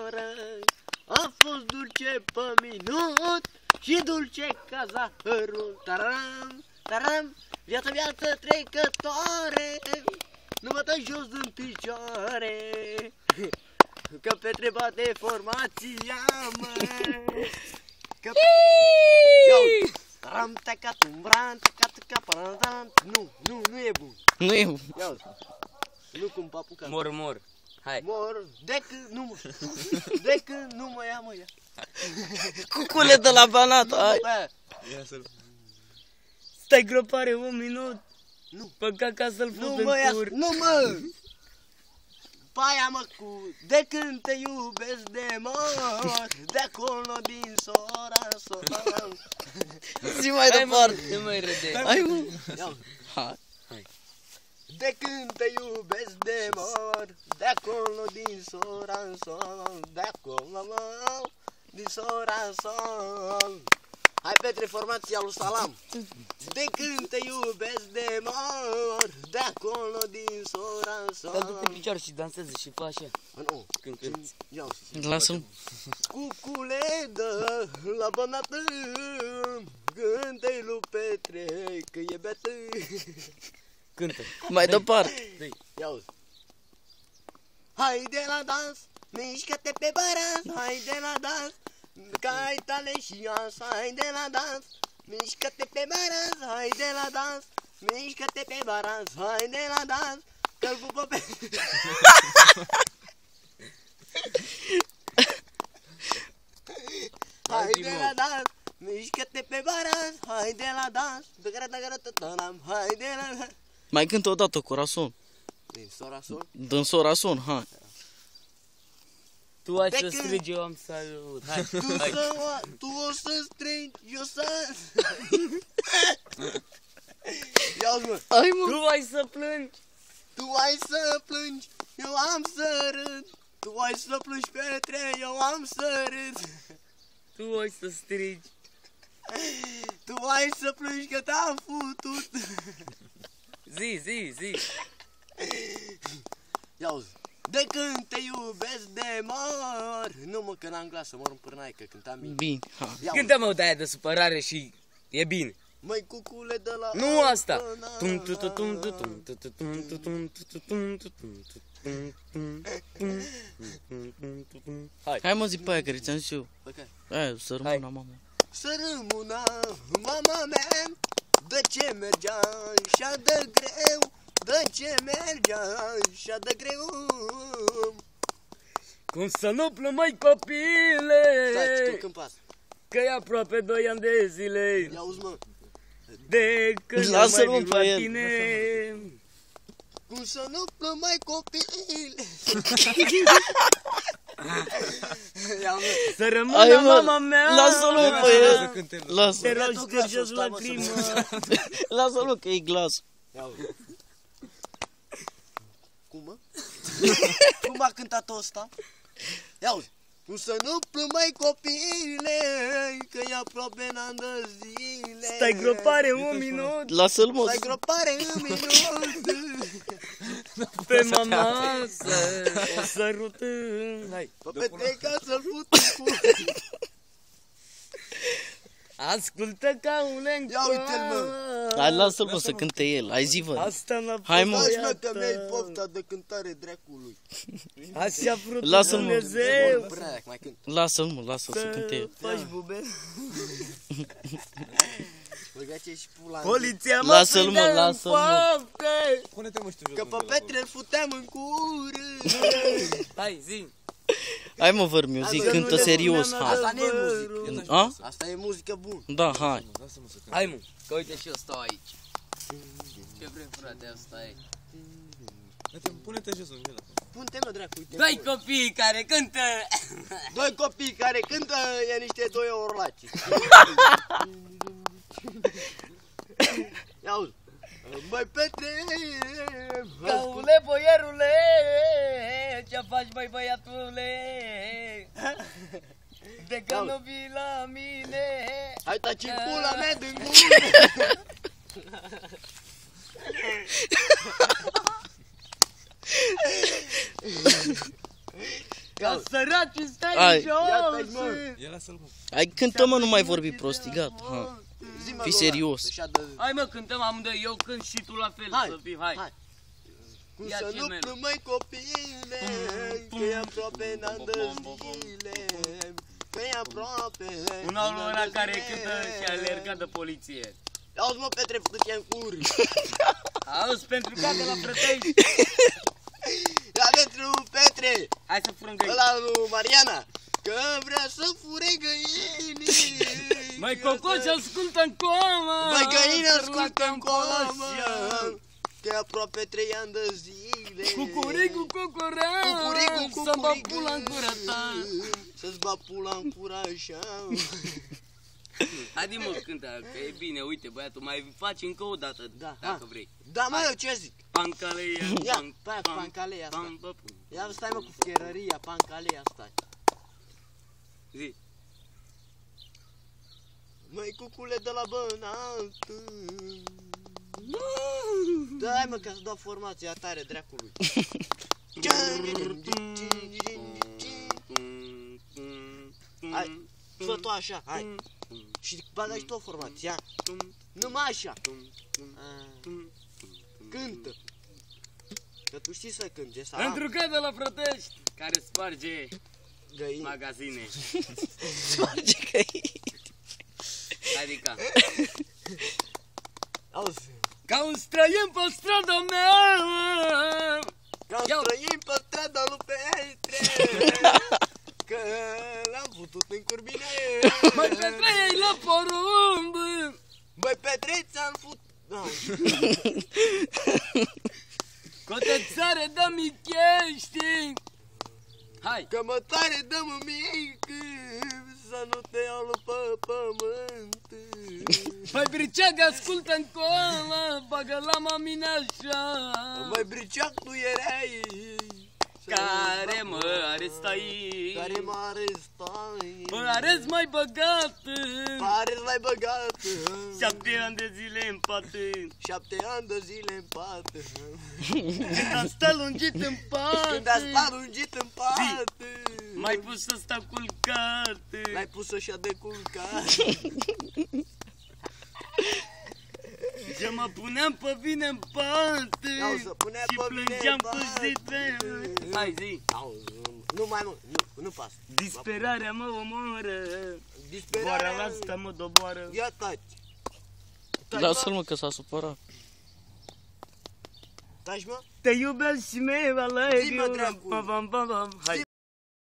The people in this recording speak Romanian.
oră. A fost dulce pe minut și dulce ca zahărul. Taram, taram, viață trecătoare, nu mă dă jos din picioare, că Petre bate formația, mă. Taram, taca, tumbran, taca, taca, parantan. Nu e bun. Nu e bun. Ia nu cum papuca. Mor. Hai. Mor, de când nu mă ia, mă ia. Cucule de la Banat, hai. Ia să-l... Stai gropare un minut. Nu. Păcat ca să-l Nu fut în mă ia, cur. nu mă. Paia mă cu, de când te iubesc de mor, de acolo din sora. Zi mai departe. Nu mai râde. Hai, mă. Ia. Hai. De când te iubesc de mor, de acolo din sora în sol, de acolo din sora în sol. Hai Petre, formația lui Salam. De când te iubesc de mor, de acolo din sora în sol. Dar du-te în picioare și dansează și fă așa. Nu, Când cânti. Lasă-l. Cucule de la Banată, cântă-i lui Petre, că e beată. Cântă. Mai departe. Ia uzi. Haide la dans, mișcă-te pe baraz, haide la dans, că ai tale și așa, haide la dans, mișcă-te pe baraz, haide la dans, mișcă-te pe baraz, haide la dans, că-l pupă pe... Haide la dans, mișcă-te pe baraz, haide la dans, haide la dans. Mai cântă o dată cu rason. Din sora sol? Dă-n sora son, hai. Tu ai De să când- strigi, eu am să aud. Hai. Hai. Tu o să strângi, eu să... Ia-ți mă, Hai, mă. Tu ai să plângi. tu ai să plângi, eu am să râd. Tu ai să plângi, Petre, eu am să râd. Tu ai să strigi. Tu ai să plângi că te-am futut. Zi. Ia-zi, de când te iubesc de mor. Nu mă, că n-am glas să mor în pârnaie, că cântam bine. Bine, hai. Ia-zi. Cântă-mă de-aia de supărare și e bine. Măi, cucule de la... Nu asta. Hai. Hai, mă, zi pe aia, că ți-am zis eu. Bă, care? Aia, să rămână, mamă. Să rămână mama mea, de ce mergea așa de greu, de ce mergea așa de greu. Cum să nu plâng, măi, copile, Stai, că când pas. că e aproape 2 ani de zile Ia uzi, mă, de când Lasă-l, nu mai mă, viu pe la el. tine. cum să nu plâng mai copile. Ia, mă, Să Hai, rămână mă, mama mea. lasă-l, mă, pe el. Te Lasă-l. rog, tot ștergeți glasul ăsta, mă, lacrimă. Lasă-l, mă, că e glas. ia uzi. Cum, mă? Cum a cântat ăsta? Ia uzi. Cum să nu plâng mai copile, că e aproape n-am de zile. Stai gropare un minut Lasă-l, mă. Stai gropare în minut. pe mama să o sărută. Hai. Bă, Petre, ca să-l fut în cur. Ascultă ca un lenc. Ia uite-l, mă. Hai, lasă-l, mă, să cânte el. Hai, zi, vă. Asta n-a Hai, mă. Faci, mă, că mi-ai pofta de cântare dracului. Așa vrut Lasă-l, mă. Dumnezeu. Bă, prea, mai cânt. Lasă-l, mă, lasă-l să cânte Să el. faci bube. Băgați și pula. Poliția mă Lasă-l, mă, prinde în lasă-l, mă. fapte. Pune-te, mă, știu Că pe Petre îl futeam în cură. Hai, zi. Hai, mă, vărmiu, zi, Hai, cântă nu le serios, spuneam hai. Asta nu e muzică. A? Asta e muzică bună. Da, hai. Lasă-mă să cânt. Hai, mă, că uite și eu stau aici. Ce vrei, frate, asta e. Pune-te jos în el. Pune-te, mă, dracu, uite. Doi copii care cântă. Doi copii care cântă, e niște doi orlaci. Ia uzi. Băi, Petre, Caule, boierule, ce faci, băi, băiatule? De că nu vii la mine. hai taci pula mea din gură. Ca săracii stai Hai. jos. Ia stai, mă. Ia lasă-l, mă. Hai, cântă, mă, nu mai vorbi prostii, gata. Ha. Zi-mă, Fii Lola, serios. să-și adă- Hai mă, cântăm amândoi, eu cânt și tu la fel, Hai, să fii, hai. hai. Cum Ia să ce nu mele. plângă copiile, că e aproape n-am de zile, că e aproape Un n-am ăla de care zile. cântă și alergat de poliție. Auzi, mă, Petre, făcut-i în cur. Auzi, pentru că de la Frătești. Ia pentru Petre, Hai să furăm găini. ăla lui Mariana, că vrea să fure găini. Măi, cococi, ascultă-n comă. Băi, găini, Să ascultă-n luăm comă, colășia. că e aproape 3 ani de zile. Cucurigu, cucurea, Cucurigu, să-mi bag cucurigu, pula în gura ta. să-ți bag pula în cura așa. Haide mă, cântă, că e bine, uite, băiatul, mai faci încă o dată, Da, dacă ha. vrei. Da, mă, eu ce zic? Pancaleia, Ia, stai, pancaleia asta. Ia stai, mă, cu fierăria, pancaleia, stai. Zi. Măi, cucule de la Bănat. Dai, mă, ca să dau formația tare dracului. Hai, fă tu așa, hai. Și bagă și tu o formație, ia. Numai așa. Cântă. Că tu știi să cânti, e salam. Pentru că de la Frătești, care sparge Găini. magazine. Sparge găini. Adică, Auzi, ca un străin pe strada mea. ca un Ia. străin pe strada lui Petre. Că l-am putut în curbine. Măi, Petrei la porumb. Băi, Petre, ți-am fut... Cotățare de michești. Hai. Că mă tare dă-mă mic, să nu te iau pe pământ. Păi, briceag, ascultă-n colă, bagă la mamine așa. Băi, briceac, tu erai Care mă arestai. Care mă arestai. Mă arest mai băgat. Pare l-ai băgat. 7 ani de zile în pat. 7 ani de zile în pat. Când am stat lungit în pat. Când a stat lungit în pat. M-ai pus să stau culcat. L-ai pus așa de culcat. Și mă puneam pe vine în pat. Iau să punea Și pe vine plângeam în cu pat. zile. Hai, zi. Auzi, nu mai mă, nu pas. Disperarea mă omoră. Disperarea. Boara la asta mă doboară. Ia taci. Taci, Lasă-l, mă, că s-a supărat. Taci, mă. Te iubesc și me, I love Zi, mă, you. dracu. Pam, pam, pam, pam. Hai.